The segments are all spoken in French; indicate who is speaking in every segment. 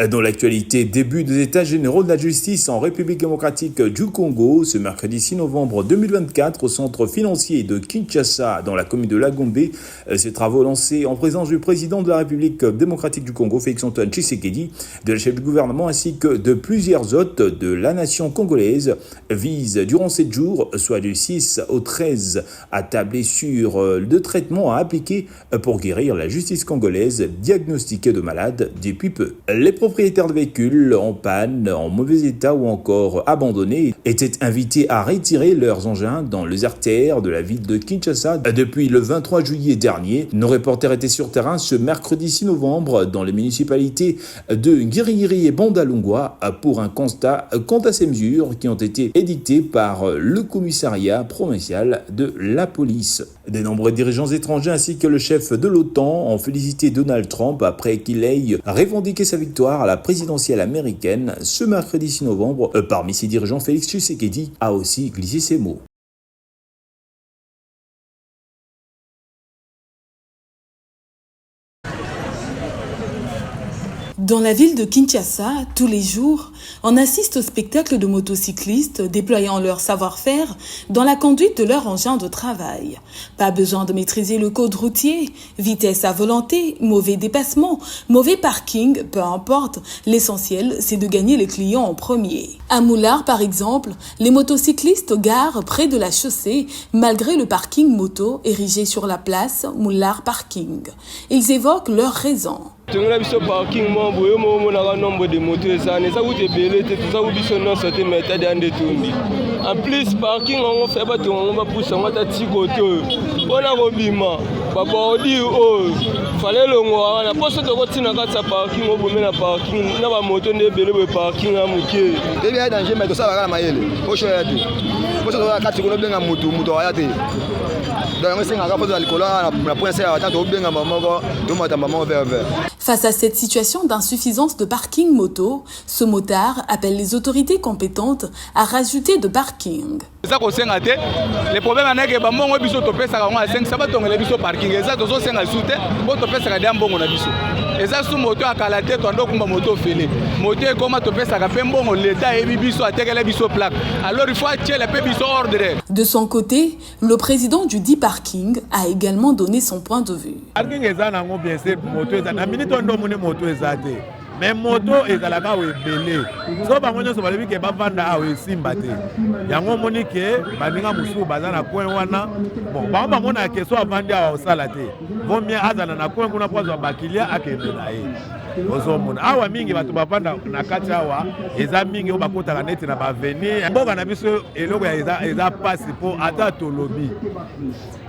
Speaker 1: Dans l'actualité, début des États généraux de la justice en République démocratique du Congo, ce mercredi 6 novembre 2024 au centre financier de Kinshasa, dans la commune de Lagombe. Ces travaux lancés en présence du président de la République démocratique du Congo, Félix-Antoine Tshisekedi, de la chef du gouvernement ainsi que de plusieurs hôtes de la nation congolaise, visent durant 7 jours, soit du 6 au 13, à tabler sur le traitement à appliquer pour guérir la justice congolaise diagnostiquée de malade depuis peu. Les propriétaires de véhicules en panne, en mauvais état ou encore abandonnés étaient invités à retirer leurs engins dans les artères de la ville de Kinshasa depuis le 23 juillet dernier. Nos reporters étaient sur terrain ce mercredi 6 novembre dans les municipalités de Ngirigiri et Bandalungwa pour un constat quant à ces mesures qui ont été édictées par le commissariat provincial de la police. De nombreux dirigeants étrangers ainsi que le chef de l'OTAN ont félicité Donald Trump après qu'il ait revendiqué sa victoire à la présidentielle américaine ce mercredi 6 novembre. Parmi ses dirigeants, Félix Tshisekedi a aussi glissé ces mots.
Speaker 2: Dans la ville de Kinshasa, tous les jours, on assiste au spectacle de motocyclistes déployant leur savoir-faire dans la conduite de leur engin de travail. Pas besoin de maîtriser le code routier, vitesse à volonté, mauvais dépassement, mauvais parking, peu importe, l'essentiel c'est de gagner les clients en premier. À Moulard par exemple, les motocyclistes garent près de la chaussée malgré le parking moto érigé sur la place Moulard Parking. Ils évoquent leurs raisons.
Speaker 3: Tengela biso parking mo boye mo monaka nombre de motos ezana eza kuti ebele te toza ku biso nyonso te meta de ande tondi en plus parking ongo fe bato ongo bapusa ngo ata ti kote oyo mpona kobima babordi oyo fale elongo wana mposo tokotina kati ya parking obome na parking na bamoto nde ebele boye parking ya moke
Speaker 4: tebi ya danger mais tosala kaka na mayele oshoya te mposo tokoka kati kono obenga moto aya te donc esengaka mpo toza likolo na point se ata tobenga mamoko tomata mamoko vers.
Speaker 2: Face à cette situation d'insuffisance de parking moto, ce motard appelle les autorités compétentes à rajouter de parking.
Speaker 5: Le problème est que bango biso topesaka ngo 5 sabatongela biso parking eza tozo senga sute bo topesaka dia mbongo na biso eza su moto akala te to ndoko moto fele moto ekoma topesaka pe mbongo l'État ebi biso atekela biso plaque alors il faut attirer le biso ordre.
Speaker 2: De son côté, le président du dit parking a également donné son point de vue.
Speaker 5: Parking eza nango bien sûr moto eza na minute ndo mone moto eza te. Mais moto ezalaka ebele so bango nyonso balebi ke bavanda awa esimba te yango moni ke baninga mosusu baza na coin wana bon bango bamona ke so avandi awa osala te vomie azala na coin kuna po azwa bakilia akende na ye ozomona awa mingi bato bavanda na kati awa eza mingi oyo bakotaka neti na baveni mboka na biso eloko eza pasi mpo ata tolobi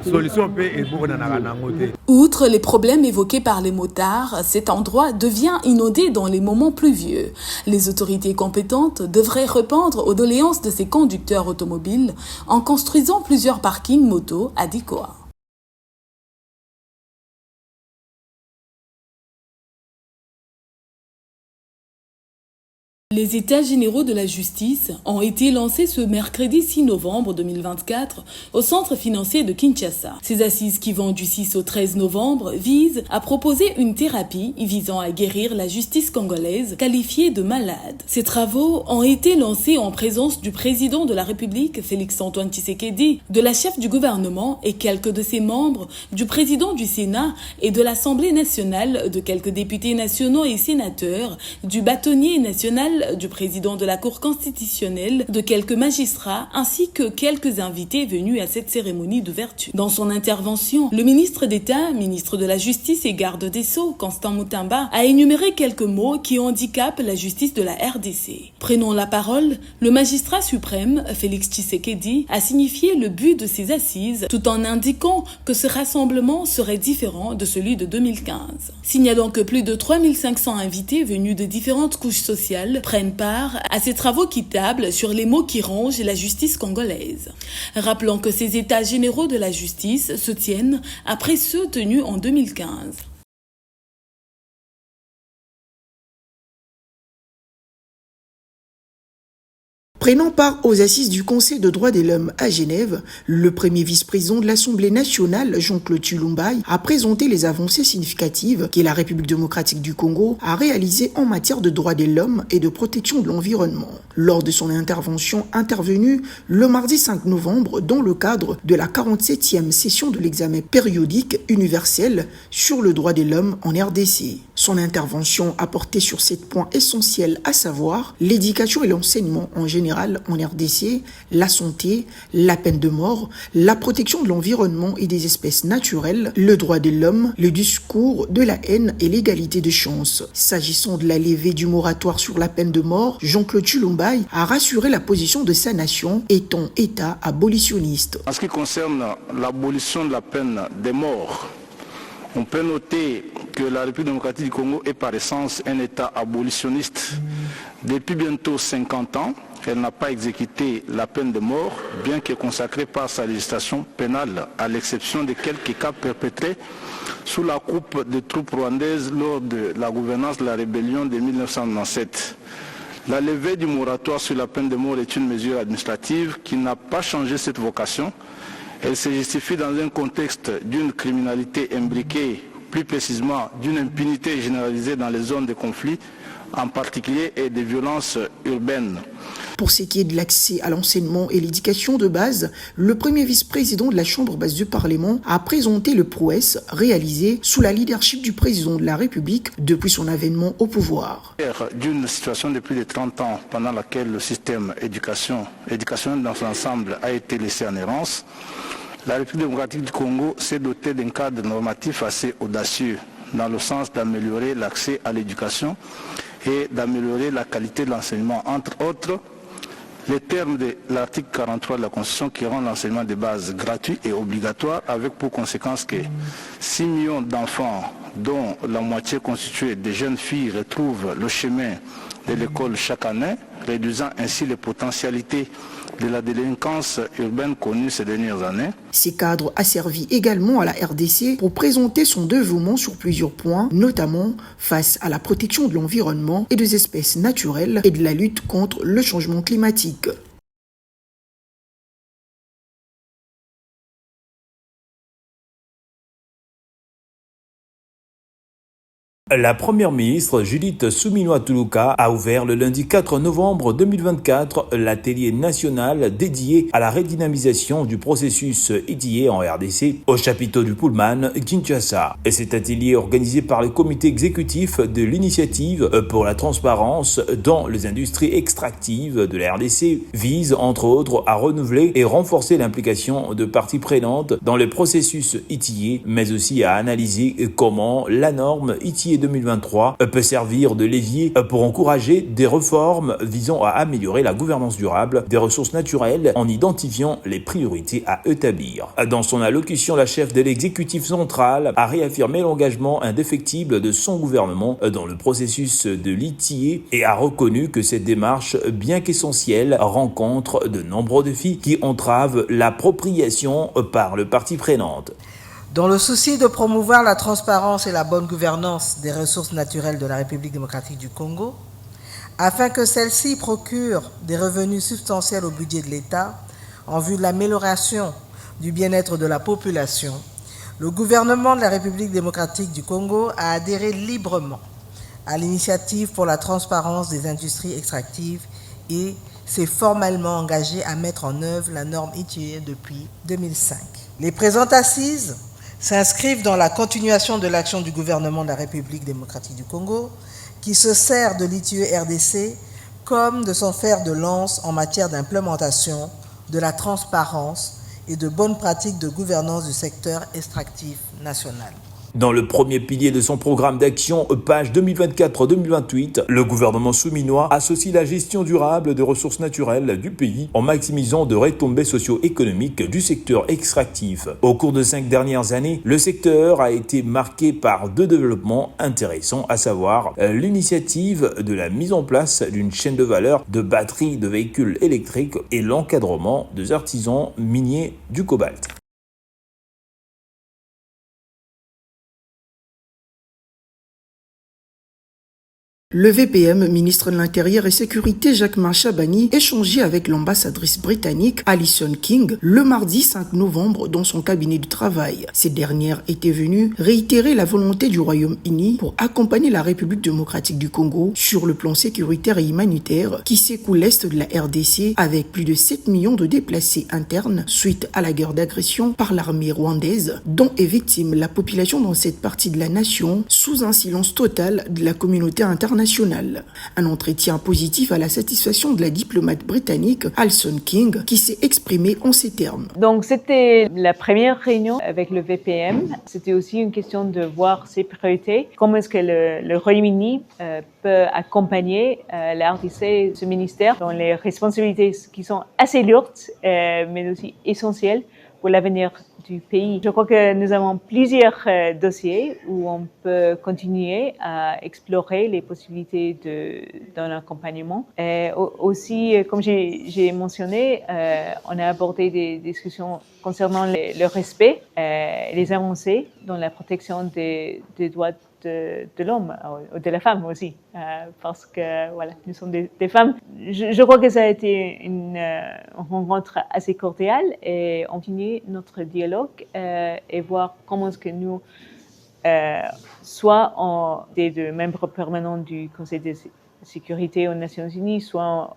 Speaker 5: solution mpe ebonanaka nango te.
Speaker 2: Outre les problèmes évoqués par les motards, cet endroit devient inondé dans les moments pluvieux. Les autorités compétentes devraient répondre aux doléances de ces conducteurs automobiles en construisant plusieurs parkings moto adéquats. Les États généraux de la justice ont été lancés ce mercredi 6 novembre 2024 au centre financier de Kinshasa. Ces assises qui vont du 6 au 13 novembre visent à proposer une thérapie visant à guérir la justice congolaise qualifiée de malade. Ces travaux ont été lancés en présence du président de la République, Félix-Antoine Tshisekedi, de la chef du gouvernement et quelques de ses membres, du président du Sénat et de l'Assemblée nationale, de quelques députés nationaux et sénateurs, du bâtonnier national du président de la Cour constitutionnelle, de quelques magistrats ainsi que quelques invités venus à cette cérémonie d'ouverture. Dans son intervention, le ministre d'État, ministre de la Justice et garde des Sceaux, Constant Mutamba, a énuméré quelques mots qui handicapent la justice de la RDC. Prenant la parole, le magistrat suprême, Félix Tshisekedi, a signifié le but de ces assises tout en indiquant que ce rassemblement serait différent de celui de 2015. Signalant que plus de 3500 invités venus de différentes couches sociales prennent part à ces travaux qui tablent sur les maux qui rongent la justice congolaise. Rappelons que ces états généraux de la justice se tiennent après ceux tenus en 2015.
Speaker 6: Prenant part aux assises du Conseil de droits de l'homme à Genève, le premier vice-président de l'Assemblée nationale, Jean-Claude Chilombai, a présenté les avancées significatives que la République démocratique du Congo a réalisées en matière de droits de l'homme et de protection de l'environnement. Lors de son intervention intervenue le mardi 5 novembre dans le cadre de la 47e session de l'examen périodique universel sur le droit de l'homme en RDC. Son intervention a porté sur 7 points essentiels, à savoir l'éducation et l'enseignement en général en RDC, la santé, la peine de mort, la protection de l'environnement et des espèces naturelles, le droit de l'homme, le discours de la haine et l'égalité des chances. S'agissant de la levée du moratoire sur la peine de mort, Jean-Claude Chilombai a rassuré la position de sa nation étant État abolitionniste.
Speaker 7: En ce qui concerne l'abolition de la peine de mort, on peut noter que la République démocratique du Congo est par essence un État abolitionniste. Depuis bientôt 50 ans, elle n'a pas exécuté la peine de mort, bien que consacrée par sa législation pénale, à l'exception de quelques cas perpétrés sous la coupe des troupes rwandaises lors de la gouvernance de la rébellion de 1997. La levée du moratoire sur la peine de mort est une mesure administrative qui n'a pas changé cette vocation. Elle se justifie dans un contexte d'une criminalité imbriquée, plus précisément d'une impunité généralisée dans les zones de conflit, en particulier et des violences urbaines.
Speaker 6: Pour ce qui est de l'accès à l'enseignement et l'éducation de base, le premier vice-président de la Chambre basse du Parlement a présenté le prouesse réalisé sous la leadership du président de la République depuis son avènement au pouvoir.
Speaker 7: D'une situation de plus de 30 ans pendant laquelle le système éducationnel dans son ensemble a été laissé en errance, la République démocratique du Congo s'est dotée d'un cadre normatif assez audacieux dans le sens d'améliorer l'accès à l'éducation et d'améliorer la qualité de l'enseignement, entre autres les termes de l'article 43 de la Constitution qui rend l'enseignement de base gratuit et obligatoire, avec pour conséquence que 6 millions d'enfants, dont la moitié constituée de jeunes filles, retrouvent le chemin de l'école chaque année, réduisant ainsi les potentialités de la délinquance urbaine connue ces dernières années.
Speaker 6: Ces cadres a servi également à la RDC pour présenter son dévouement sur plusieurs points, notamment face à la protection de l'environnement et des espèces naturelles et de la lutte contre le changement climatique.
Speaker 1: La première ministre Judith Suminwa-Tuluka a ouvert le lundi 4 novembre 2024 l'atelier national dédié à la redynamisation du processus ITIE en RDC au chapiteau du Pullman Kinshasa. Et cet atelier organisé par le comité exécutif de l'initiative pour la transparence dans les industries extractives de la RDC vise entre autres à renouveler et renforcer l'implication de parties prenantes dans le processus ITIE, mais aussi à analyser comment la norme ITIE 2023 peut servir de levier pour encourager des réformes visant à améliorer la gouvernance durable des ressources naturelles en identifiant les priorités à établir. Dans son allocution, la chef de l'exécutif central a réaffirmé l'engagement indéfectible de son gouvernement dans le processus de l'ITIE et a reconnu que cette démarche, bien qu'essentielle, rencontre de nombreux défis qui entravent l'appropriation par le partie prenante.
Speaker 8: Dans le souci de promouvoir la transparence et la bonne gouvernance des ressources naturelles de la République démocratique du Congo, afin que celle-ci procure des revenus substantiels au budget de l'État en vue de l'amélioration du bien-être de la population, le gouvernement de la République démocratique du Congo a adhéré librement à l'initiative pour la transparence des industries extractives et s'est formellement engagé à mettre en œuvre la norme ITIE depuis 2005. Les présentes assises s'inscrivent dans la continuation de l'action du gouvernement de la République démocratique du Congo, qui se sert de l'ITIE RDC comme de son fer de lance en matière d'implémentation de la transparence et de bonnes pratiques de gouvernance du secteur extractif national.
Speaker 1: Dans le premier pilier de son programme d'action, page 2024-2028, le gouvernement souminois associe la gestion durable des ressources naturelles du pays en maximisant de retombées socio-économiques du secteur extractif. Au cours de 5 dernières années, le secteur a été marqué par 2 développements intéressants, à savoir l'initiative de la mise en place d'une chaîne de valeur de batteries de véhicules électriques et l'encadrement des artisans miniers du cobalt.
Speaker 6: Le VPM, ministre de l'Intérieur et Sécurité Jacques Chabani, échangeait avec l'ambassadrice britannique Alison King le mardi 5 novembre dans son cabinet de travail. Cette dernière était venue réitérer la volonté du Royaume-Uni pour accompagner la République démocratique du Congo sur le plan sécuritaire et humanitaire qui secoue l'est de la RDC avec plus de 7 millions de déplacés internes suite à la guerre d'agression par l'armée rwandaise dont est victime la population dans cette partie de la nation sous un silence total de la communauté internationale. Un entretien positif à la satisfaction de la diplomate britannique Alison King qui s'est exprimée en ces termes.
Speaker 9: Donc c'était la première réunion avec le VPM. C'était aussi une question de voir ses priorités. Comment est-ce que le Royaume-Uni peut accompagner la RDC, ce ministère, dans les responsabilités qui sont assez lourdes mais aussi essentielles pour l'avenir du pays. Je crois que nous avons plusieurs dossiers où on peut continuer à explorer les possibilités d'un accompagnement. Et aussi, comme j'ai mentionné, on a abordé des discussions concernant le respect et les avancées dans la protection des droits de l'homme, ou de la femme aussi, parce que voilà, nous sommes des femmes. Je crois que ça a été une rencontre assez cordiale et on continue notre dialogue et voir comment est-ce que nous, soit des deux membres permanents du Conseil de sécurité aux Nations Unies, soit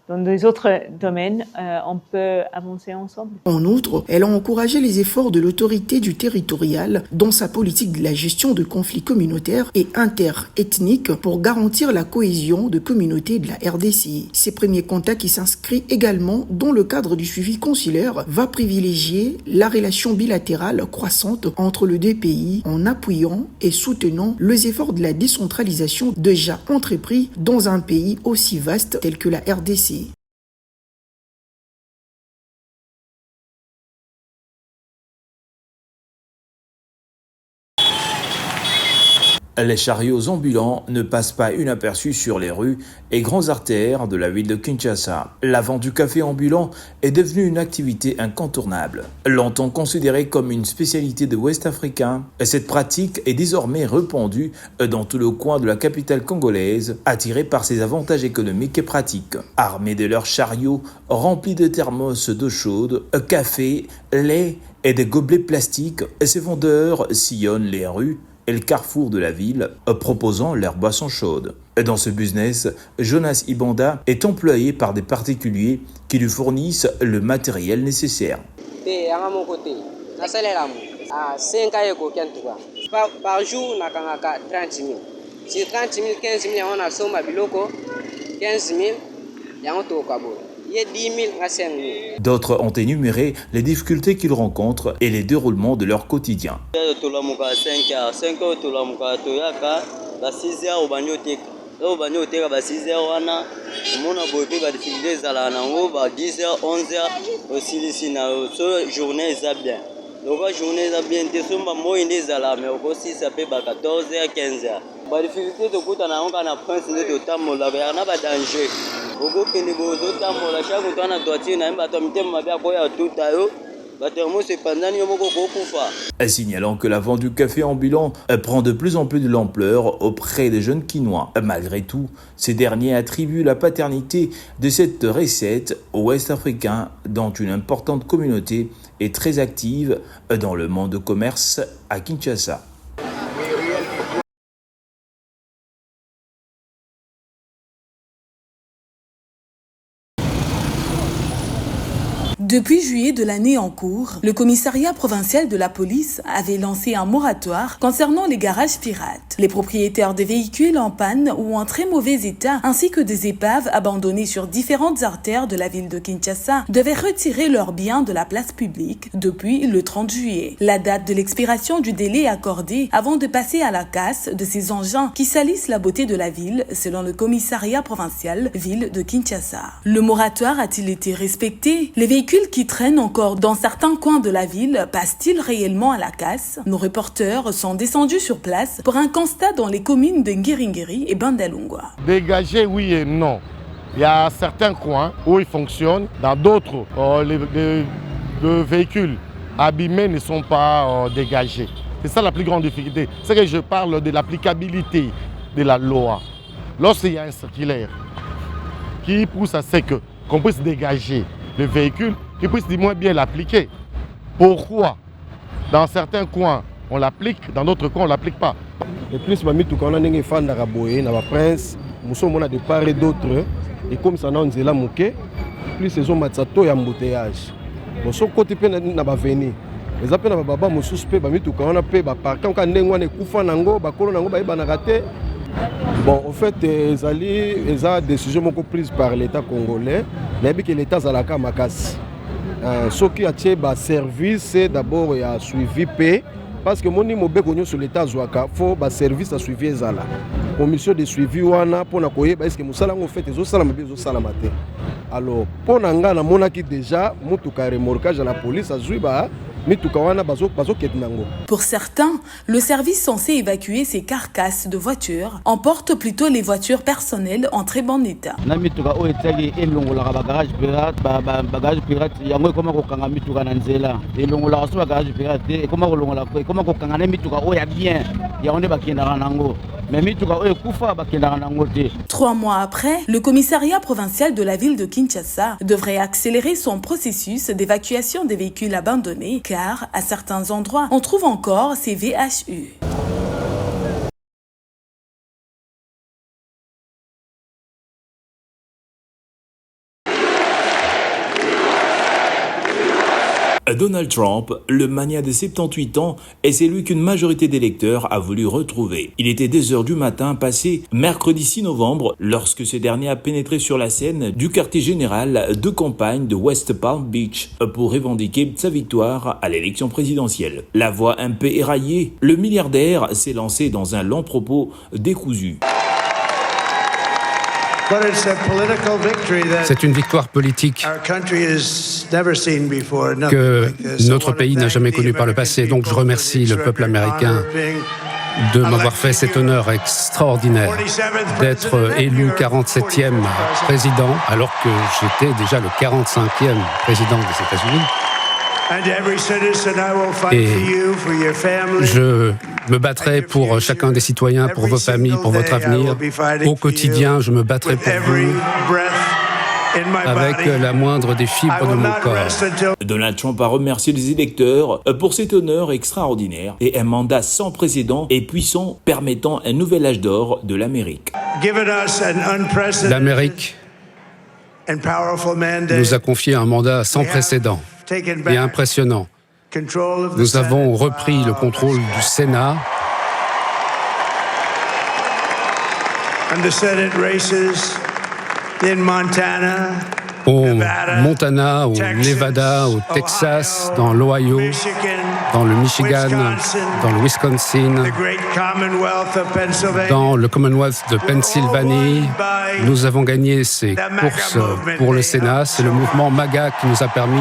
Speaker 9: dans des autres domaines, on peut avancer ensemble.
Speaker 6: En outre, elle a encouragé les efforts de l'autorité du territorial dans sa politique de la gestion de conflits communautaires et interethniques pour garantir la cohésion de communautés de la RDC. Ces premiers contacts qui s'inscrivent également dans le cadre du suivi consulaire va privilégier la relation bilatérale croissante entre les deux pays en appuyant et soutenant les efforts de la décentralisation déjà entrepris dans un pays aussi vaste tel que la RDC.
Speaker 1: Les chariots ambulants ne passent pas inaperçus sur les rues et grandes artères de la ville de Kinshasa. La vente du café ambulant est devenue une activité incontournable. Longtemps considérée comme une spécialité de Ouest africain, cette pratique est désormais répandue dans tout le coin de la capitale congolaise, attirée par ses avantages économiques et pratiques. Armés de leurs chariots remplis de thermos d'eau chaude, café, lait et des gobelets plastiques, ces vendeurs sillonnent les rues et le carrefour de la ville, proposant leurs boissons chaudes. Dans ce business, Jonas Ibanda est employé par des particuliers qui lui fournissent le matériel nécessaire.
Speaker 10: Par jour, on a 30 000. Si 30 000, 15 000, on a somme à biloko, 15 000, il y a un taux à bout.
Speaker 1: D'autres ont énuméré les difficultés qu'ils rencontrent et les déroulements de leur quotidien. Signalant que la vente du café ambulant prend de plus en plus de l'ampleur auprès des jeunes Kinois. Malgré tout, ces derniers attribuent la paternité de cette recette aux Ouest-Africains, dont une importante communauté est très active dans le monde de commerce à Kinshasa.
Speaker 2: Depuis juillet de l'année en cours, le commissariat provincial de la police avait lancé un moratoire concernant les garages pirates. Les propriétaires des véhicules en panne ou en très mauvais état, ainsi que des épaves abandonnées sur différentes artères de la ville de Kinshasa, devaient retirer leurs biens de la place publique depuis le 30 juillet. La date de l'expiration du délai accordé avant de passer à la casse de ces engins qui salissent la beauté de la ville, selon le commissariat provincial ville de Kinshasa. Le moratoire a-t-il été respecté? Les véhicules qui traînent encore dans certains coins de la ville passent-ils réellement à la casse? Nos reporters sont descendus sur place pour un constat dans les communes de Ngiringiri et Bandalungwa.
Speaker 11: Dégager, oui et non. Il y a certains coins où ils fonctionnent, dans d'autres, les véhicules abîmés ne sont pas dégagés. C'est ça la plus grande difficulté. C'est que je parle de l'applicabilité de la loi. Lorsqu'il y a un circulaire qui pousse à ce qu'on puisse dégager le véhicule, qu'il puisse du moins bien l'appliquer. Pourquoi dans certains coins on l'applique, dans d'autres coins on ne l'applique pas?
Speaker 12: Et plus, quand on a des fans d'Araboé, dans la prince, nous sommes de part et d'autre, et comme ça, on est là, plus ces hommes ont un embouteillage. Nous sommes côté de la venir. Les appels à Baba, nous suspects, on a payé, par contre, on a des coups nango, bon, en fait, ils ont des décisions prises par l'État congolais, mais que l'État a la casse. Ce qui a été service, c'est d'abord un suivi paix. Parce que mon immobilier connu sur l'État Zouaka, il faut un service à suivi ezala. Commission de suivi wana pour na koyeba est-ce que musala ngo fait ezo sala mabe ezo sala matin. Alors pour nanga na monaki déjà mutuka remorquage à la police à Zuiba.
Speaker 2: Pour certains, le service censé évacuer ces carcasses de voitures emporte plutôt les voitures personnelles en très bon état. Trois mois après, le commissariat provincial de la ville de Kinshasa devrait accélérer son processus d'évacuation des véhicules abandonnés car à certains endroits, on trouve encore ces VHU.
Speaker 1: Donald Trump, le magnat de 78 ans, est celui qu'une majorité d'électeurs a voulu retrouver. Il était 2h du matin passé mercredi 6 novembre lorsque ce dernier a pénétré sur la scène du quartier général de campagne de West Palm Beach pour revendiquer sa victoire à l'élection présidentielle. La voix un peu éraillée, le milliardaire s'est lancé dans un long propos décousu.
Speaker 13: C'est une victoire politique que notre pays n'a jamais connue par le passé. Donc je remercie le peuple américain de m'avoir fait cet honneur extraordinaire d'être élu 47e président alors que j'étais déjà le 45e président des États-Unis. Et je me battrai pour chacun des citoyens, pour vos familles, pour votre avenir. Au quotidien, je me battrai pour vous avec la moindre des fibres de mon corps.
Speaker 1: Donald Trump a remercié les électeurs pour cet honneur extraordinaire et un mandat sans précédent et puissant permettant un nouvel âge d'or de l'Amérique.
Speaker 13: L'Amérique nous a confié un mandat sans précédent et impressionnant. Nous avons repris le contrôle du Sénat. Au Montana, au Nevada, au Texas, dans l'Ohio, dans le Michigan, dans le Wisconsin, dans le Commonwealth de Pennsylvanie. Nous avons gagné ces courses pour le Sénat. C'est le mouvement MAGA qui nous a permis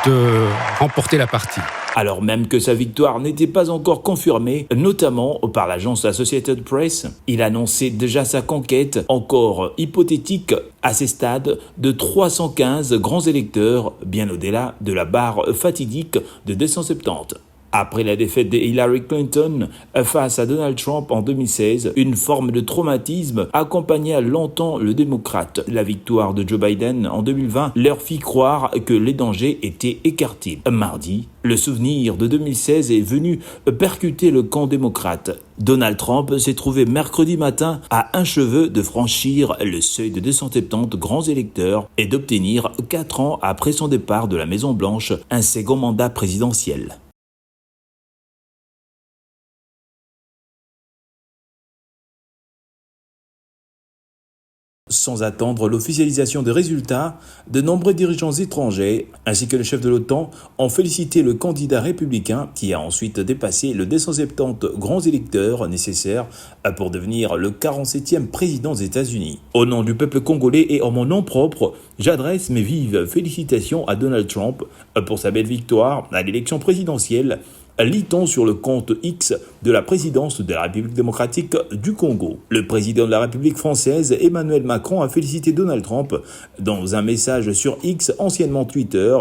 Speaker 13: de remporter la partie.
Speaker 1: Alors même que sa victoire n'était pas encore confirmée, notamment par l'agence Associated Press, il annonçait déjà sa conquête, encore hypothétique, à ces stades de 315 grands électeurs, bien au-delà de la barre fatidique de 270. Après la défaite de Hillary Clinton face à Donald Trump en 2016, une forme de traumatisme accompagna longtemps le démocrate. La victoire de Joe Biden en 2020 leur fit croire que les dangers étaient écartés. Mardi, le souvenir de 2016 est venu percuter le camp démocrate. Donald Trump s'est trouvé mercredi matin à un cheveu de franchir le seuil de 270 grands électeurs et d'obtenir 4 ans après son départ de la Maison-Blanche un second mandat présidentiel. Sans attendre l'officialisation des résultats, de nombreux dirigeants étrangers ainsi que le chef de l'OTAN ont félicité le candidat républicain qui a ensuite dépassé le 270 grands électeurs nécessaires pour devenir le 47e président des États-Unis. Au nom du peuple congolais et en mon nom propre, j'adresse mes vives félicitations à Donald Trump pour sa belle victoire à l'élection présidentielle, lit-on sur le compte X de la présidence de la République démocratique du Congo. Le président de la République française, Emmanuel Macron, a félicité Donald Trump dans un message sur X, anciennement Twitter,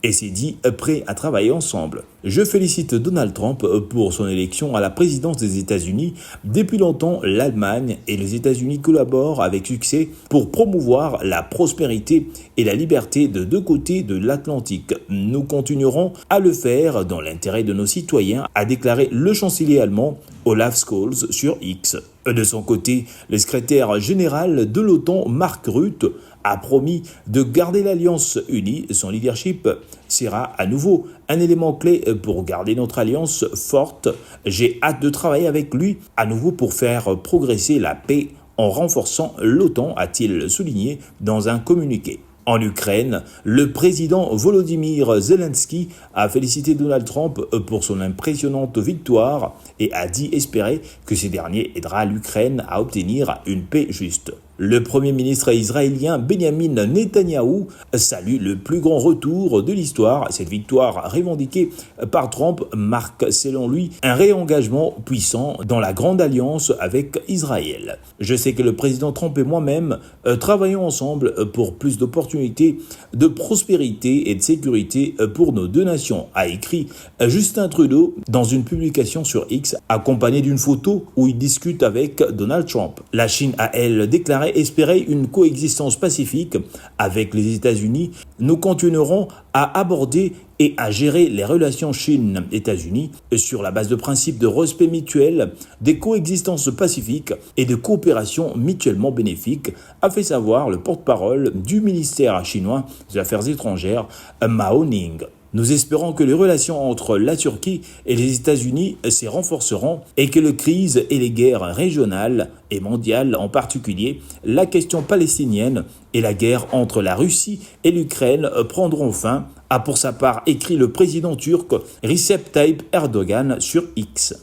Speaker 1: et s'est dit prêt à travailler ensemble. Je félicite Donald Trump pour son élection à la présidence des États-Unis. Depuis longtemps, l'Allemagne et les États-Unis collaborent avec succès pour promouvoir la prospérité et la liberté de deux côtés de l'Atlantique. Nous continuerons à le faire dans l'intérêt de nos citoyens, a déclaré le chancelier allemand Olaf Scholz sur X. De son côté, le secrétaire général de l'OTAN, Mark Rutte, a promis de garder l'Alliance unie. Son leadership sera à nouveau un élément clé pour garder notre alliance forte. J'ai hâte de travailler avec lui à nouveau pour faire progresser la paix en renforçant l'OTAN, a-t-il souligné dans un communiqué. En Ukraine, le président Volodymyr Zelensky a félicité Donald Trump pour son impressionnante victoire et a dit espérer que ce dernier aidera l'Ukraine à obtenir une paix juste. Le premier ministre israélien Benjamin Netanyahou salue le plus grand retour de l'histoire. Cette victoire revendiquée par Trump marque, selon lui, un réengagement puissant dans la grande alliance avec Israël. Je sais que le président Trump et moi-même travaillons ensemble pour plus d'opportunités, de prospérité et de sécurité pour nos deux nations, a écrit Justin Trudeau dans une publication sur X, accompagnée d'une photo où il discute avec Donald Trump. La Chine a, elle, déclaré espérer une coexistence pacifique avec les États-Unis. Nous continuerons à aborder et à gérer les relations Chine-États-Unis sur la base de principes de respect mutuel, des coexistences pacifiques et de coopération mutuellement bénéfiques, a fait savoir le porte-parole du ministère chinois des Affaires étrangères, Mao Ning. Nous espérons que les relations entre la Turquie et les États-Unis se renforceront et que les crises et les guerres régionales et mondiales, en particulier la question palestinienne et la guerre entre la Russie et l'Ukraine, prendront fin, a pour sa part écrit le président turc Recep Tayyip Erdogan sur X.